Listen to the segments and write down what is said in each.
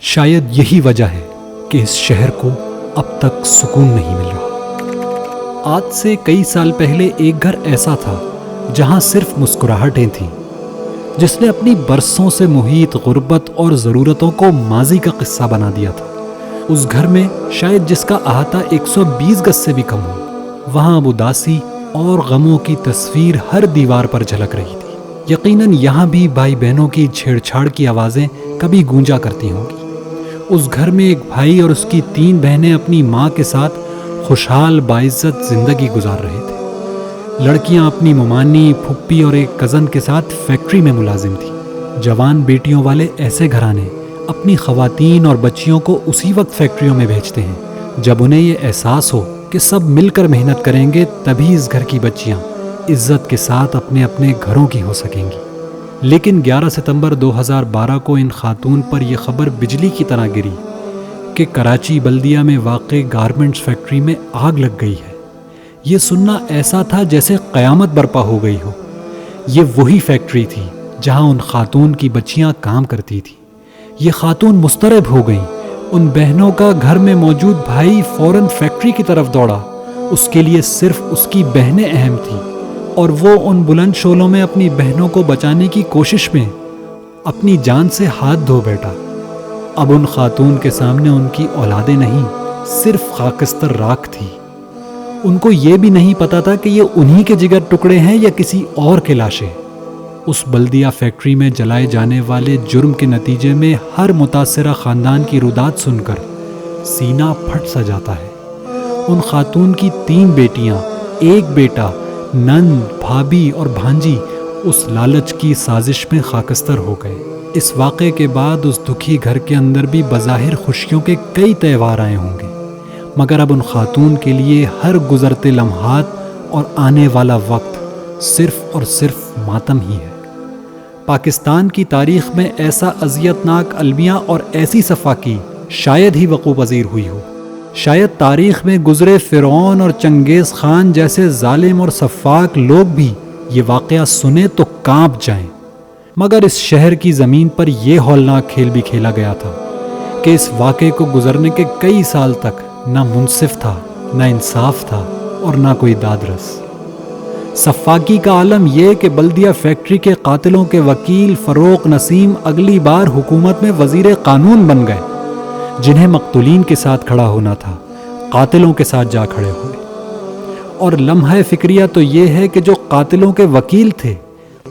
شاید یہی وجہ ہے کہ اس شہر کو اب تک سکون نہیں مل رہا۔ آج سے کئی سال پہلے ایک گھر ایسا تھا جہاں صرف مسکراہٹیں تھیں، جس نے اپنی برسوں سے محیط غربت اور ضرورتوں کو ماضی کا قصہ بنا دیا تھا۔ اس گھر میں شاید جس کا احاطہ 120 گز سے بھی کم ہو، وہاں اب اداسی اور غموں کی تصویر ہر دیوار پر جھلک رہی تھی۔ یقیناً یہاں بھی بھائی بہنوں کی چھیڑ چھاڑ کی آوازیں کبھی گونجا کرتی ہوں گی۔ اس گھر میں ایک بھائی اور اس کی 3 بہنیں اپنی ماں کے ساتھ خوشحال باعزت زندگی گزار رہے تھے۔ لڑکیاں اپنی ممانی، پھپھی اور ایک کزن کے ساتھ فیکٹری میں ملازم تھیں۔ جوان بیٹیوں والے ایسے گھرانے اپنی خواتین اور بچیوں کو اسی وقت فیکٹریوں میں بھیجتے ہیں جب انہیں یہ احساس ہو کہ سب مل کر محنت کریں گے تبھی اس گھر کی بچیاں عزت کے ساتھ اپنے اپنے گھروں کی ہو سکیں گی۔ لیکن 11 ستمبر 2012 کو ان خاتون پر یہ خبر بجلی کی طرح گری کہ کراچی بلدیہ میں واقع گارمنٹس فیکٹری میں آگ لگ گئی ہے۔ یہ سننا ایسا تھا جیسے قیامت برپا ہو گئی ہو۔ یہ وہی فیکٹری تھی جہاں ان خاتون کی بچیاں کام کرتی تھیں۔ یہ خاتون مضطرب ہو گئیں۔ ان بہنوں کا گھر میں موجود بھائی فوراً فیکٹری کی طرف دوڑا۔ اس کے لیے صرف اس کی بہنیں اہم تھیں اور وہ ان بلند شعلوں میں اپنی بہنوں کو بچانے کی کوشش میں اپنی جان سے ہاتھ دھو بیٹھا۔ اب ان خاتون کے سامنے ان کی اولادیں نہیں، صرف خاکستر راکھ تھی۔ ان کو یہ بھی نہیں پتا تھا کہ یہ انہی کے جگر ٹکڑے ہیں یا کسی اور کے لاشیں۔ اس بلدیہ فیکٹری میں جلائے جانے والے جرم کے نتیجے میں ہر متاثرہ خاندان کی روداد سن کر سینہ پھٹ سا جاتا ہے۔ ان خاتون کی 3 بیٹیاں، 1 بیٹا، نند، بھابھی اور بھانجی اس لالچ کی سازش میں خاکستر ہو گئے۔ اس واقعے کے بعد اس دکھی گھر کے اندر بھی بظاہر خوشیوں کے کئی تہوار آئے ہوں گے، مگر اب ان خاتون کے لیے ہر گزرتے لمحات اور آنے والا وقت صرف اور صرف ماتم ہی ہے۔ پاکستان کی تاریخ میں ایسا اذیتناک المیہ اور ایسی صفاقی شاید ہی وقوع پذیر ہوئی ہو۔ شاید تاریخ میں گزرے فرعون اور چنگیز خان جیسے ظالم اور سفاک لوگ بھی یہ واقعہ سنیں تو کانپ جائیں، مگر اس شہر کی زمین پر یہ ہولناک کھیل بھی کھیلا گیا تھا کہ اس واقعے کو گزرنے کے کئی سال تک نہ منصف تھا، نہ انصاف تھا اور نہ کوئی دادرس۔ صفاقی کا عالم یہ کہ بلدیہ فیکٹری کے قاتلوں کے وکیل فروغ نسیم اگلی بار حکومت میں وزیر قانون بن گئے۔ جنہیں مقتولین کے ساتھ کھڑا ہونا تھا، قاتلوں کے ساتھ جا کھڑے ہوئے۔ اور لمحہ فکریہ تو یہ ہے کہ جو قاتلوں کے وکیل تھے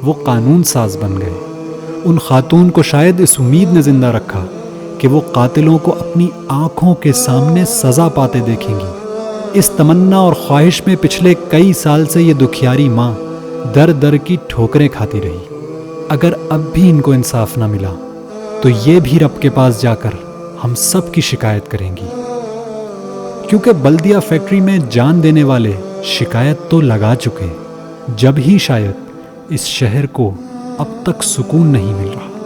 وہ قانون ساز بن گئے۔ ان خاتون کو شاید اس امید نے زندہ رکھا کہ وہ قاتلوں کو اپنی آنکھوں کے سامنے سزا پاتے دیکھیں گی۔ اس تمنا اور خواہش میں پچھلے کئی سال سے یہ دکھیاری ماں در در کی ٹھوکریں کھاتی رہی۔ اگر اب بھی ان کو انصاف نہ ملا تو یہ بھی رب کے پاس جا کر ہم سب کی شکایت کریں گی، کیونکہ بلدیہ فیکٹری میں جان دینے والے شکایت تو لگا چکے، جب ہی شاید اس شہر کو اب تک سکون نہیں مل رہا۔